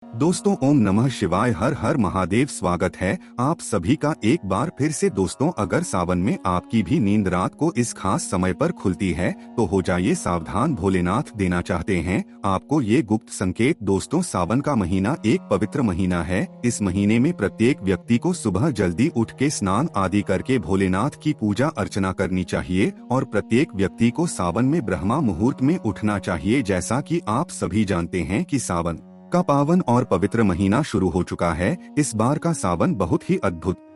दोस्तों, ओम नमः शिवाय, हर हर महादेव। स्वागत है आप सभी का एक बार फिर से। दोस्तों, अगर सावन में आपकी भी नींद रात को इस खास समय पर खुलती है तो हो जाइए सावधान, भोलेनाथ देना चाहते हैं आपको ये गुप्त संकेत। दोस्तों, सावन का महीना एक पवित्र महीना है। इस महीने में प्रत्येक व्यक्ति को सुबह जल्दी उठ के स्नान आदि करके भोलेनाथ की पूजा अर्चना करनी चाहिए और प्रत्येक व्यक्ति को सावन में ब्रह्मा मुहूर्त में उठना चाहिए। जैसा कि आप सभी जानते हैं कि सावन का पावन और पवित्र महीना शुरू हो चुका है। इस बार का सावन बहुत ही अद्भुत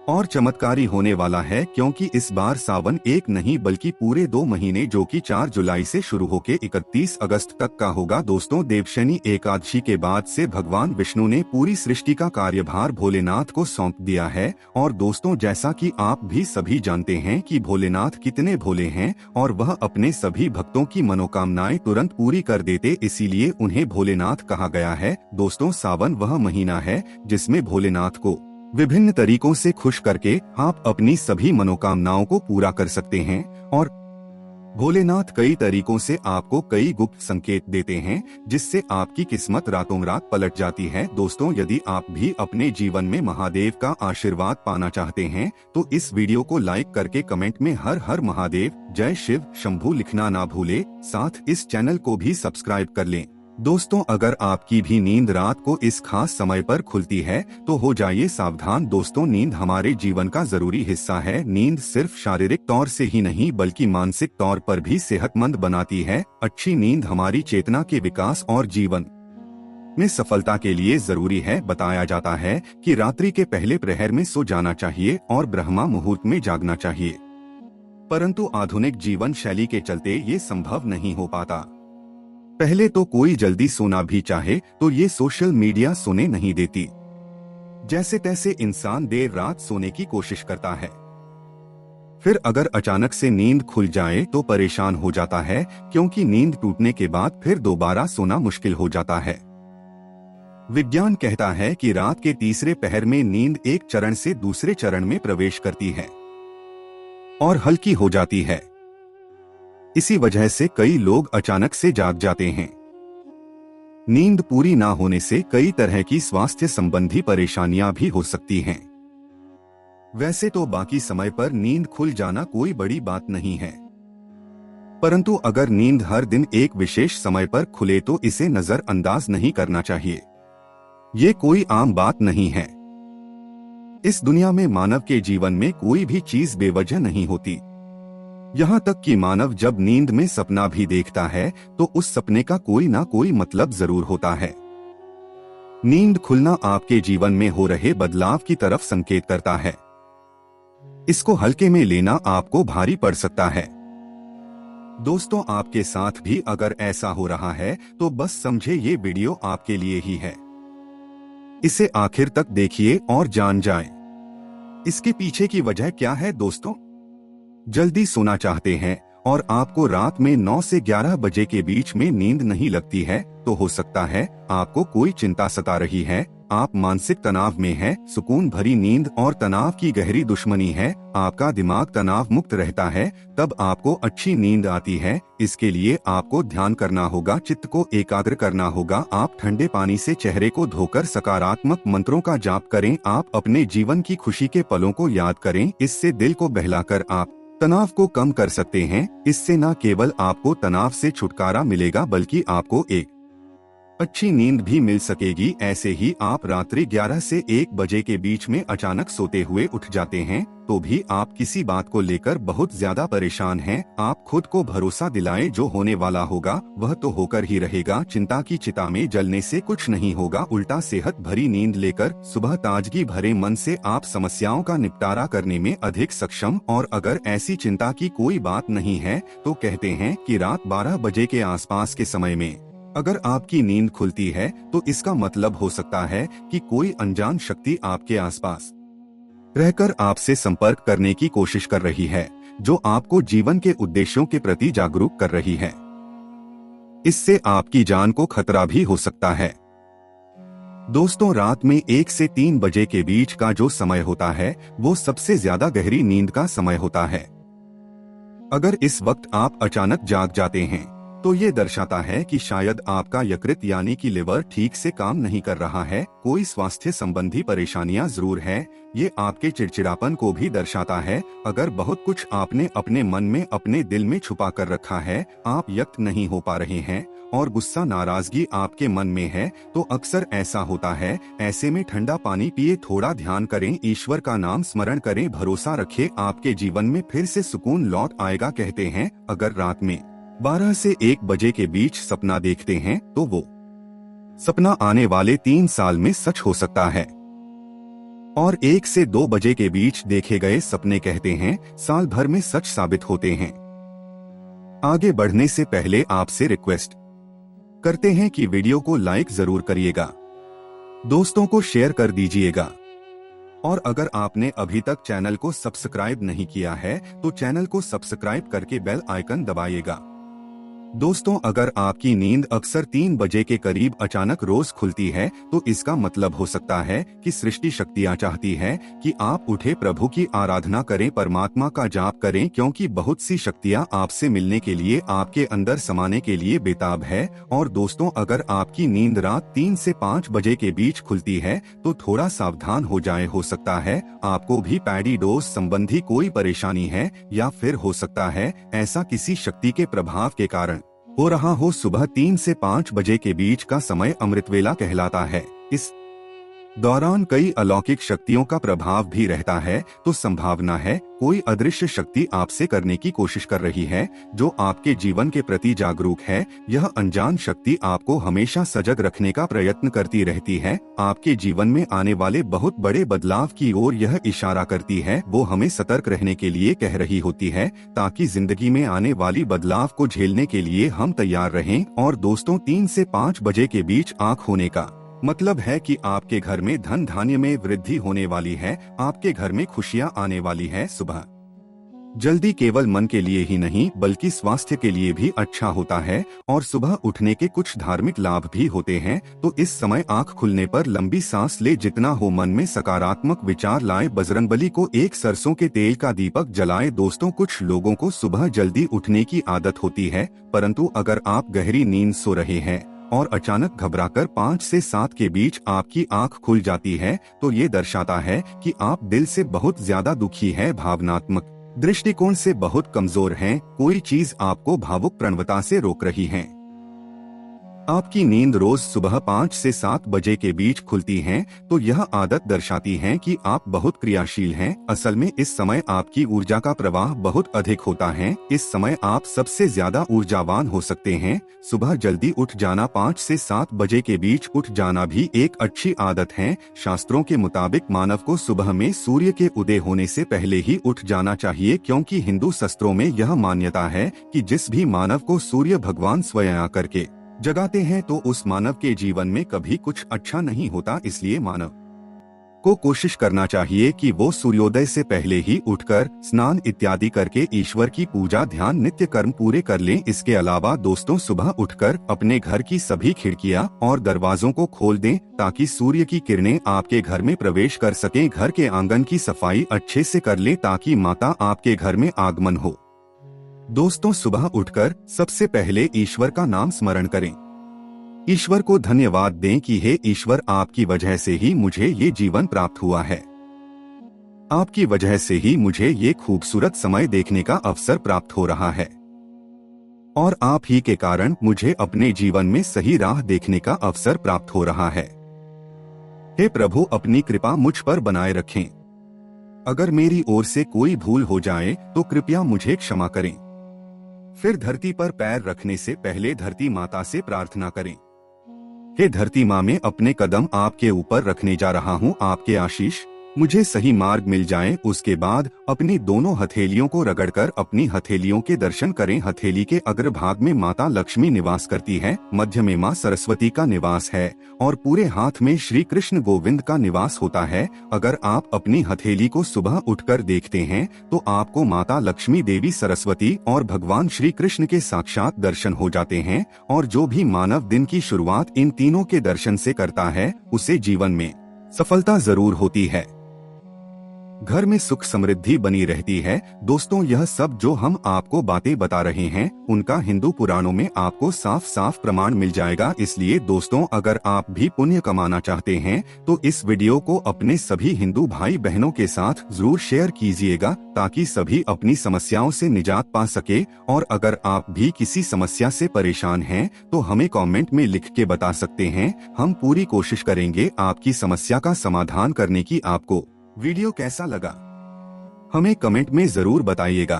और चमत्कारी होने वाला है, क्योंकि इस बार सावन एक नहीं बल्कि पूरे 2 महीने, जो कि 4 जुलाई से शुरू होकर 31 अगस्त तक का होगा। दोस्तों, देवशनि एकादशी के बाद से भगवान विष्णु ने पूरी सृष्टि का कार्यभार भोलेनाथ को सौंप दिया है। और दोस्तों, जैसा कि आप भी सभी जानते हैं कि भोलेनाथ कितने भोले हैं और वह अपने सभी भक्तों की मनोकामनाएं तुरंत पूरी कर देते, इसीलिए उन्हें भोलेनाथ कहा गया है। दोस्तों, सावन वह महीना है जिसमें भोलेनाथ को विभिन्न तरीकों से खुश करके आप अपनी सभी मनोकामनाओं को पूरा कर सकते हैं। और भोलेनाथ कई तरीकों से आपको कई गुप्त संकेत देते हैं, जिससे आपकी किस्मत रातों रात पलट जाती है। दोस्तों, यदि आप भी अपने जीवन में महादेव का आशीर्वाद पाना चाहते हैं तो इस वीडियो को लाइक करके कमेंट में हर हर महादेव, जय शिव शंभू लिखना ना भूले। साथ इस चैनल को भी सब्सक्राइब कर लें। दोस्तों, अगर आपकी भी नींद रात को इस खास समय पर खुलती है तो हो जाइए सावधान। दोस्तों, नींद हमारे जीवन का जरूरी हिस्सा है। नींद सिर्फ शारीरिक तौर से ही नहीं बल्कि मानसिक तौर पर भी सेहतमंद बनाती है। अच्छी नींद हमारी चेतना के विकास और जीवन में सफलता के लिए जरूरी है। बताया जाता है कि रात्रि के पहले प्रहर में सो जाना चाहिए और ब्रह्मा मुहूर्त में जागना चाहिए, परंतु आधुनिक जीवन शैली के चलते ये संभव नहीं हो पाता। पहले तो कोई जल्दी सोना भी चाहे तो ये सोशल मीडिया सोने नहीं देती। जैसे तैसे इंसान देर रात सोने की कोशिश करता है, फिर अगर अचानक से नींद खुल जाए तो परेशान हो जाता है, क्योंकि नींद टूटने के बाद फिर दोबारा सोना मुश्किल हो जाता है। विज्ञान कहता है कि रात के तीसरे पहर में नींद एक चरण से दूसरे चरण में प्रवेश करती है और हल्की हो जाती है। इसी वजह से कई लोग अचानक से जाग जाते हैं। नींद पूरी ना होने से कई तरह की स्वास्थ्य संबंधी परेशानियां भी हो सकती हैं। वैसे तो बाकी समय पर नींद खुल जाना कोई बड़ी बात नहीं है, परंतु अगर नींद हर दिन एक विशेष समय पर खुले तो इसे नजरअंदाज नहीं करना चाहिए। ये कोई आम बात नहीं है। इस दुनिया में मानव के जीवन में कोई भी चीज बेवजह नहीं होती। यहाँ तक कि मानव जब नींद में सपना भी देखता है तो उस सपने का कोई ना कोई मतलब जरूर होता है। नींद खुलना आपके जीवन में हो रहे बदलाव की तरफ संकेत करता है। इसको हल्के में लेना आपको भारी पड़ सकता है। दोस्तों, आपके साथ भी अगर ऐसा हो रहा है तो बस समझे ये वीडियो आपके लिए ही है। इसे आखिर तक देखिए और जान जाएं इसके पीछे की वजह क्या है। दोस्तों, जल्दी सोना चाहते हैं और आपको रात में 9 से 11 बजे के बीच में नींद नहीं लगती है तो हो सकता है आपको कोई चिंता सता रही है, आप मानसिक तनाव में हैं। सुकून भरी नींद और तनाव की गहरी दुश्मनी है। आपका दिमाग तनाव मुक्त रहता है, तब आपको अच्छी नींद आती है। इसके लिए आपको ध्यान करना होगा, चित्त को एकाग्र करना होगा। आप ठंडे पानी से चेहरे को धोकर सकारात्मक मंत्रों का जाप करें। आप अपने जीवन की खुशी के पलों को याद करें। इससे दिल को बहलाकर आप तनाव को कम कर सकते हैं। इससे न केवल आपको तनाव से छुटकारा मिलेगा बल्कि आपको एक अच्छी नींद भी मिल सकेगी। ऐसे ही आप रात्रि 11 से 1 बजे के बीच में अचानक सोते हुए उठ जाते हैं तो भी आप किसी बात को लेकर बहुत ज्यादा परेशान हैं। आप खुद को भरोसा दिलाएं, जो होने वाला होगा वह तो होकर ही रहेगा। चिंता की चिता में जलने से कुछ नहीं होगा, उल्टा सेहत भरी नींद लेकर सुबह ताजगी भरे मन से आप समस्याओं का निपटारा करने में अधिक सक्षम। और अगर ऐसी चिंता की कोई बात नहीं है तो कहते हैं कि रात 12 बजे के आसपास के समय में अगर आपकी नींद खुलती है तो इसका मतलब हो सकता है कि कोई अनजान शक्ति आपके आसपास रहकर आपसे संपर्क करने की कोशिश कर रही है, जो आपको जीवन के उद्देश्यों के प्रति जागरूक कर रही है। इससे आपकी जान को खतरा भी हो सकता है। दोस्तों, रात में 1 से 3 बजे के बीच का जो समय होता है वो सबसे ज्यादा गहरी नींद का समय होता है। अगर इस वक्त आप अचानक जाग जाते हैं तो ये दर्शाता है कि शायद आपका यकृत यानी कि लिवर ठीक से काम नहीं कर रहा है, कोई स्वास्थ्य संबंधी परेशानियां जरूर है। ये आपके चिड़चिड़ापन को भी दर्शाता है। अगर बहुत कुछ आपने अपने मन में, अपने दिल में छुपा कर रखा है, आप व्यक्त नहीं हो पा रहे हैं और गुस्सा, नाराजगी आपके मन में है, तो अक्सर ऐसा होता है। ऐसे में ठंडा पानी पिए, थोड़ा ध्यान करें, ईश्वर का नाम स्मरण करें, भरोसा रखें, आपके जीवन में फिर से सुकून लौट आएगा। कहते हैं अगर रात में 12 से 1 बजे के बीच सपना देखते हैं तो वो सपना आने वाले 3 साल में सच हो सकता है, और 1 से 2 बजे के बीच देखे गए सपने कहते हैं साल भर में सच साबित होते हैं। आगे बढ़ने से पहले आपसे रिक्वेस्ट करते हैं कि वीडियो को लाइक जरूर करिएगा, दोस्तों को शेयर कर दीजिएगा, और अगर आपने अभी तक चैनल को सब्सक्राइब नहीं किया है तो चैनल को सब्सक्राइब करके बेल आइकन दबाइएगा। दोस्तों, अगर आपकी नींद अक्सर 3 बजे के करीब अचानक रोज खुलती है तो इसका मतलब हो सकता है कि सृष्टि शक्तियां चाहती है कि आप उठे, प्रभु की आराधना करें, परमात्मा का जाप करें, क्योंकि बहुत सी शक्तियां आपसे मिलने के लिए, आपके अंदर समाने के लिए बेताब है। और दोस्तों, अगर आपकी नींद रात 3 से 5 बजे के बीच खुलती है तो थोड़ा सावधान हो जाए। हो सकता है आपको भी पैराडोज संबंधी कोई परेशानी है, या फिर हो सकता है ऐसा किसी शक्ति के प्रभाव के कारण हो रहा हो। सुबह 3 से 5 बजे के बीच का समय अमृत वेला कहलाता है। इस दौरान कई अलौकिक शक्तियों का प्रभाव भी रहता है, तो संभावना है कोई अदृश्य शक्ति आपसे करने की कोशिश कर रही है, जो आपके जीवन के प्रति जागरूक है। यह अनजान शक्ति आपको हमेशा सजग रखने का प्रयत्न करती रहती है। आपके जीवन में आने वाले बहुत बड़े बदलाव की ओर यह इशारा करती है। वो हमें सतर्क रहने के लिए कह रही होती है, ताकि जिंदगी में आने वाली बदलाव को झेलने के लिए हम तैयार रहें। और दोस्तों, 3 से 5 बजे के बीच आँख होने का मतलब है कि आपके घर में धन धान्य में वृद्धि होने वाली है, आपके घर में खुशियां आने वाली है। सुबह जल्दी केवल मन के लिए ही नहीं बल्कि स्वास्थ्य के लिए भी अच्छा होता है, और सुबह उठने के कुछ धार्मिक लाभ भी होते हैं। तो इस समय आंख खुलने पर लंबी सांस ले, जितना हो मन में सकारात्मक विचार लाए, बजरंगबली को एक सरसों के तेल का दीपक जलाए। दोस्तों, कुछ लोगों को सुबह जल्दी उठने की आदत होती है, परंतु अगर आप गहरी नींद सो रहे हैं और अचानक घबराकर 5 से 7 के बीच आपकी आंख खुल जाती है, तो ये दर्शाता है कि आप दिल से बहुत ज्यादा दुखी हैं, भावनात्मक दृष्टिकोण से बहुत कमजोर हैं, कोई चीज आपको भावुक प्रवणता से रोक रही है। आपकी नींद रोज सुबह 5 से 7 बजे के बीच खुलती है, तो यह आदत दर्शाती है कि आप बहुत क्रियाशील हैं। असल में इस समय आपकी ऊर्जा का प्रवाह बहुत अधिक होता है। इस समय आप सबसे ज्यादा ऊर्जावान हो सकते हैं। सुबह जल्दी उठ जाना, 5 से 7 बजे के बीच उठ जाना भी एक अच्छी आदत है। शास्त्रों के मुताबिक मानव को सुबह में सूर्य के उदय होने से पहले ही उठ जाना चाहिए, क्योंकि हिंदू शास्त्रों में यह मान्यता है कि जिस भी मानव को सूर्य भगवान स्वयं आकर के जगाते हैं तो उस मानव के जीवन में कभी कुछ अच्छा नहीं होता। इसलिए मानव को कोशिश करना चाहिए कि वो सूर्योदय से पहले ही उठकर स्नान इत्यादि करके ईश्वर की पूजा, ध्यान, नित्य कर्म पूरे कर लें। इसके अलावा दोस्तों, सुबह उठकर अपने घर की सभी खिड़कियां और दरवाजों को खोल दें, ताकि सूर्य की किरणें आपके घर में प्रवेश कर सकें। घर के आंगन की सफाई अच्छे से कर लें, ताकि माता आपके घर में आगमन हो। दोस्तों, सुबह उठकर सबसे पहले ईश्वर का नाम स्मरण करें। ईश्वर को धन्यवाद दें कि हे ईश्वर, आपकी वजह से ही मुझे ये जीवन प्राप्त हुआ है, आपकी वजह से ही मुझे ये खूबसूरत समय देखने का अवसर प्राप्त हो रहा है, और आप ही के कारण मुझे अपने जीवन में सही राह देखने का अवसर प्राप्त हो रहा है। हे प्रभु, अपनी कृपा मुझ पर बनाए रखें। अगर मेरी ओर से कोई भूल हो जाए तो कृपया मुझे क्षमा करें। फिर धरती पर पैर रखने से पहले धरती माता से प्रार्थना करें। हे धरती माँ, मैं अपने कदम आपके ऊपर रखने जा रहा हूँ, आपके आशीष मुझे सही मार्ग मिल जाए। उसके बाद अपनी दोनों हथेलियों को रगड़कर अपनी हथेलियों के दर्शन करें। हथेली के अग्रभाग में माता लक्ष्मी निवास करती है, मध्य में माँ सरस्वती का निवास है, और पूरे हाथ में श्री कृष्ण गोविंद का निवास होता है। अगर आप अपनी हथेली को सुबह उठकर देखते हैं तो आपको माता लक्ष्मी, देवी सरस्वती और भगवान श्री कृष्ण के साक्षात दर्शन हो जाते हैं। और जो भी मानव दिन की शुरुआत इन तीनों के दर्शन से करता है, उसे जीवन में सफलता जरूर होती है। घर में सुख समृद्धि बनी रहती है। दोस्तों, यह सब जो हम आपको बातें बता रहे हैं उनका हिंदू पुराणों में आपको साफ साफ प्रमाण मिल जाएगा। इसलिए दोस्तों, अगर आप भी पुण्य कमाना चाहते हैं तो इस वीडियो को अपने सभी हिंदू भाई बहनों के साथ जरूर शेयर कीजिएगा, ताकि सभी अपनी समस्याओं से निजात पा सके। और अगर आप भी किसी समस्या से परेशान हैं तो हमें कमेंट में लिख के बता सकते हैं। हम पूरी कोशिश करेंगे आपकी समस्या का समाधान करने की। आपको वीडियो कैसा लगा हमें कमेंट में जरूर बताइएगा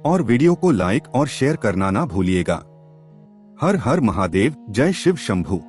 और वीडियो को लाइक और शेयर करना ना भूलिएगा। हर हर महादेव, जय शिव शंभू।